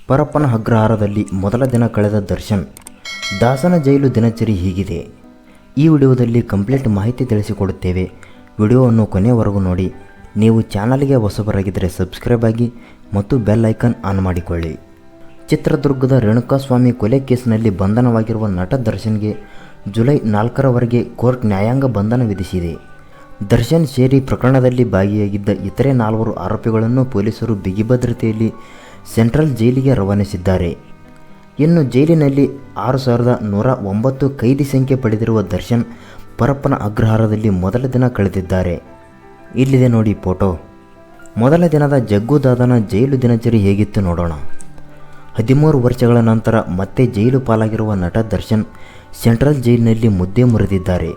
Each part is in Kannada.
ಪರಪ್ಪನ ಅಗ್ರಹಾರದಲ್ಲಿ ಮೊದಲ ದಿನ ಕಳೆದ ದರ್ಶನ್. ದಾಸನ ಜೈಲು ದಿನಚರಿ ಹೀಗಿದೆ. ಈ ವಿಡಿಯೋದಲ್ಲಿ ಕಂಪ್ಲೀಟ್ ಮಾಹಿತಿ ತಿಳಿಸಿಕೊಡುತ್ತೇವೆ. ವಿಡಿಯೋವನ್ನು ಕೊನೆಯವರೆಗೂ ನೋಡಿ. ನೀವು ಚಾನಲ್ಗೆ ಹೊಸಬರಾಗಿದ್ದರೆ ಸಬ್ಸ್ಕ್ರೈಬ್ ಆಗಿ ಮತ್ತು ಬೆಲ್ ಐಕಾನ್ ಆನ್ ಮಾಡಿಕೊಳ್ಳಿ. ಚಿತ್ರದುರ್ಗದ ರೇಣುಕಾಸ್ವಾಮಿ ಕೊಲೆ ಕೇಸಿನಲ್ಲಿ ಬಂಧನವಾಗಿರುವ ನಟ ದರ್ಶನ್ಗೆ ಜುಲೈ 4ರವರೆಗೆ ಕೋರ್ಟ್ ನ್ಯಾಯಾಂಗ ಬಂಧನ ವಿಧಿಸಿದೆ. ದರ್ಶನ್ ಸೇರಿ ಪ್ರಕರಣದಲ್ಲಿ ಭಾಗಿಯಾಗಿದ್ದ ಇತರೆ 4 ಆರೋಪಿಗಳನ್ನು ಪೊಲೀಸರು ಬಿಗಿ ಭದ್ರತೆಯಲ್ಲಿ ಸೆಂಟ್ರಲ್ ಜೈಲಿಗೆ ರವಾನಿಸಿದ್ದಾರೆ. ಇನ್ನು ಜೈಲಿನಲ್ಲಿ 6109 ಕೈದಿ ಸಂಖ್ಯೆ ಪಡೆದಿರುವ ದರ್ಶನ್ ಪರಪ್ಪನ ಅಗ್ರಹಾರದಲ್ಲಿ ಮೊದಲ ದಿನ ಕಳೆದಿದ್ದಾರೆ. ಇಲ್ಲಿದೆ ನೋಡಿ ಫೋಟೋ. ಮೊದಲ ದಿನದ ಜಗ್ಗುದಾದನ ಜೈಲು ದಿನಚರಿ ಹೇಗಿತ್ತು ನೋಡೋಣ. 13 ವರ್ಷಗಳ ನಂತರ ಮತ್ತೆ ಜೈಲು ಪಾಲಾಗಿರುವ ನಟ ದರ್ಶನ್ ಸೆಂಟ್ರಲ್ ಜೈಲಿನಲ್ಲಿ ಮುದ್ದೆ ಮುರಿದಿದ್ದಾರೆ.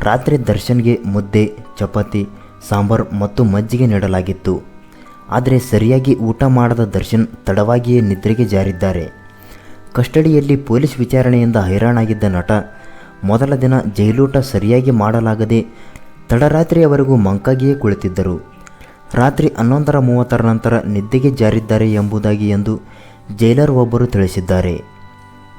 ರಾತ್ರಿ ದರ್ಶನ್ಗೆ ಮುದ್ದೆ, ಚಪಾತಿ, ಸಾಂಬಾರ್ ಮತ್ತು ಮಜ್ಜಿಗೆ ನೀಡಲಾಗಿತ್ತು. ಆದರೆ ಸರಿಯಾಗಿ ಊಟ ಮಾಡದ ದರ್ಶನ್ ತಡವಾಗಿಯೇ ನಿದ್ರೆಗೆ ಜಾರಿದ್ದಾರೆ. ಕಸ್ಟಡಿಯಲ್ಲಿ ಪೊಲೀಸ್ ವಿಚಾರಣೆಯಿಂದ ಹೈರಾಣಾಗಿದ್ದ ನಟ ಮೊದಲ ದಿನ ಜೈಲೂಟ ಸರಿಯಾಗಿ ಮಾಡಲಾಗದೆ ತಡರಾತ್ರಿಯವರೆಗೂ ಮಂಕಾಗಿಯೇ ಕುಳಿತಿದ್ದರು. ರಾತ್ರಿ 11:30 ನಂತರ ನಿದ್ದೆಗೆ ಜಾರಿದ್ದಾರೆ ಎಂಬುದಾಗಿ ಎಂದು ಜೈಲರ್ ಒಬ್ಬರು ತಿಳಿಸಿದ್ದಾರೆ.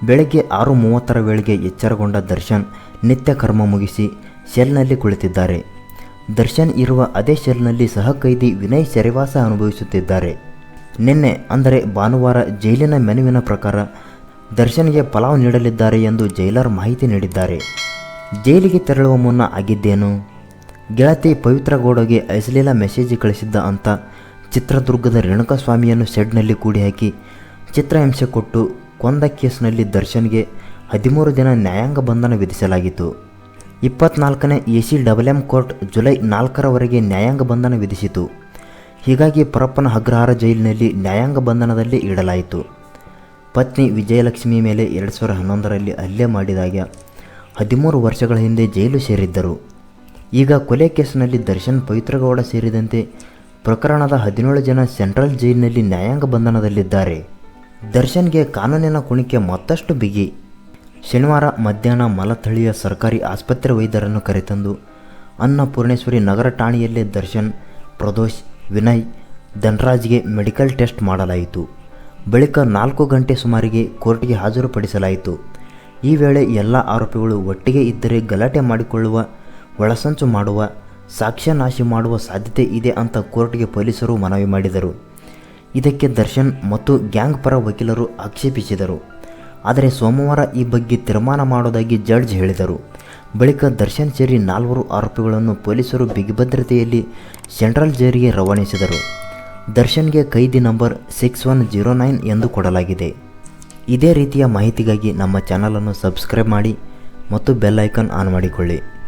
ಬೆಳಗ್ಗೆ 6:30 ವೇಳೆಗೆ ಎಚ್ಚರಗೊಂಡ ದರ್ಶನ್ ನಿತ್ಯ ಕರ್ಮ ಮುಗಿಸಿ ಸೆಲ್ನಲ್ಲಿ ಕುಳಿತಿದ್ದಾರೆ. ದರ್ಶನ್ ಇರುವ ಅದೇ ಸೆಲ್ನಲ್ಲಿ ಸಹ ಕೈದಿ ವಿನಯ್ ಸೆರೆವಾಸ ಅನುಭವಿಸುತ್ತಿದ್ದಾರೆ. ನಿನ್ನೆ ಅಂದರೆ ಭಾನುವಾರ ಜೈಲಿನ ಮೆನುವಿನ ಪ್ರಕಾರ ದರ್ಶನ್ಗೆ ಪಲಾವ್ ನೀಡಲಿದ್ದಾರೆ ಎಂದು ಜೈಲರ್ ಮಾಹಿತಿ ನೀಡಿದ್ದಾರೆ. ಜೈಲಿಗೆ ತೆರಳುವ ಮುನ್ನ ಆಗಿದ್ದೇನು? ಗೆಳತಿ ಪವಿತ್ರ ಗೌಡಗೆ ಅಶ್ಲೀಲ ಮೆಸೇಜ್ ಕಳಿಸಿದ್ದ ಅಂತ ಚಿತ್ರದುರ್ಗದ ರೇಣುಕಾಸ್ವಾಮಿಯನ್ನು ಶೆಡ್ನಲ್ಲಿ ಕೂಡಿ ಹಾಕಿ ಚಿತ್ರಹಿಂಸೆ ಕೊಟ್ಟು ಕೊಂದ ಕೇಸ್ನಲ್ಲಿ ದರ್ಶನ್ಗೆ 13 ದಿನ ನ್ಯಾಯಾಂಗ ಬಂಧನ ವಿಧಿಸಲಾಗಿತ್ತು. 24ನೇ ACMM ಕೋರ್ಟ್ ಜುಲೈ 4ರವರೆಗೆ ನ್ಯಾಯಾಂಗ ಬಂಧನ ವಿಧಿಸಿತು. ಹೀಗಾಗಿ ಪರಪ್ಪನ ಅಗ್ರಹಾರ ಜೈಲಿನಲ್ಲಿ ನ್ಯಾಯಾಂಗ ಬಂಧನದಲ್ಲಿ ಇಡಲಾಯಿತು. ಪತ್ನಿ ವಿಜಯಲಕ್ಷ್ಮಿ ಮೇಲೆ 2011ರಲ್ಲಿ ಹಲ್ಲೆ ಮಾಡಿದಾಗ 13 ವರ್ಷಗಳ ಹಿಂದೆ ಜೈಲು ಸೇರಿದ್ದರು. ಈಗ ಕೊಲೆ ಕೇಸಿನಲ್ಲಿ ದರ್ಶನ್, ಪವಿತ್ರಗೌಡ ಸೇರಿದಂತೆ ಪ್ರಕರಣದ 17 ಜನ ಸೆಂಟ್ರಲ್ ಜೈಲಿನಲ್ಲಿ ನ್ಯಾಯಾಂಗ ಬಂಧನದಲ್ಲಿದ್ದಾರೆ. ದರ್ಶನ್ಗೆ ಕಾನೂನಿನ ಕುಣಿಕೆ ಮತ್ತಷ್ಟು ಬಿಗಿ. ಶನಿವಾರ ಮಧ್ಯಾಹ್ನ ಮಲಥಳಿಯ ಸರ್ಕಾರಿ ಆಸ್ಪತ್ರೆ ವೈದ್ಯರನ್ನು ಕರೆತಂದು ಅನ್ನಪೂರ್ಣೇಶ್ವರಿ ನಗರ ಠಾಣೆಯಲ್ಲೇ ದರ್ಶನ್, ಪ್ರದೋಷ್, ವಿನಯ್, ಧನ್ರಾಜ್ಗೆ ಮೆಡಿಕಲ್ ಟೆಸ್ಟ್ ಮಾಡಲಾಯಿತು. ಬಳಿಕ 4 ಗಂಟೆ ಸುಮಾರಿಗೆ ಕೋರ್ಟ್ಗೆ ಹಾಜರುಪಡಿಸಲಾಯಿತು. ಈ ವೇಳೆ ಎಲ್ಲ ಆರೋಪಿಗಳು ಒಟ್ಟಿಗೆ ಇದ್ದರೆ ಗಲಾಟೆ ಮಾಡಿಕೊಳ್ಳುವ, ಒಳಸಂಚು ಮಾಡುವ, ಸಾಕ್ಷ್ಯ ನಾಶ ಮಾಡುವ ಸಾಧ್ಯತೆ ಇದೆ ಅಂತ ಕೋರ್ಟ್ಗೆ ಪೊಲೀಸರು ಮನವಿ ಮಾಡಿದರು. ಇದಕ್ಕೆ ದರ್ಶನ್ ಮತ್ತು ಗ್ಯಾಂಗ್ ಪರ ವಕೀಲರು ಆಕ್ಷೇಪಿಸಿದರು. ಆದರೆ ಸೋಮವಾರ ಈ ಬಗ್ಗೆ ತೀರ್ಮಾನ ಮಾಡೋದಾಗಿ ಜಡ್ಜ್ ಹೇಳಿದರು. ಬಳಿಕ ದರ್ಶನ್ ಸೇರಿ 4 ಆರೋಪಿಗಳನ್ನು ಪೊಲೀಸರು ಬಿಗಿಭದ್ರತೆಯಲ್ಲಿ ಸೆಂಟ್ರಲ್ ಜೈಲಿಗೆ ರವಾನಿಸಿದರು. ದರ್ಶನ್ಗೆ ಕೈದಿ ನಂಬರ್ 6109 ಎಂದು ಕೊಡಲಾಗಿದೆ. ಇದೇ ರೀತಿಯ ಮಾಹಿತಿಗಾಗಿ ನಮ್ಮ ಚಾನಲನ್ನು ಸಬ್ಸ್ಕ್ರೈಬ್ ಮಾಡಿ ಮತ್ತು ಬೆಲ್ ಐಕಾನ್ ಆನ್ ಮಾಡಿಕೊಳ್ಳಿ.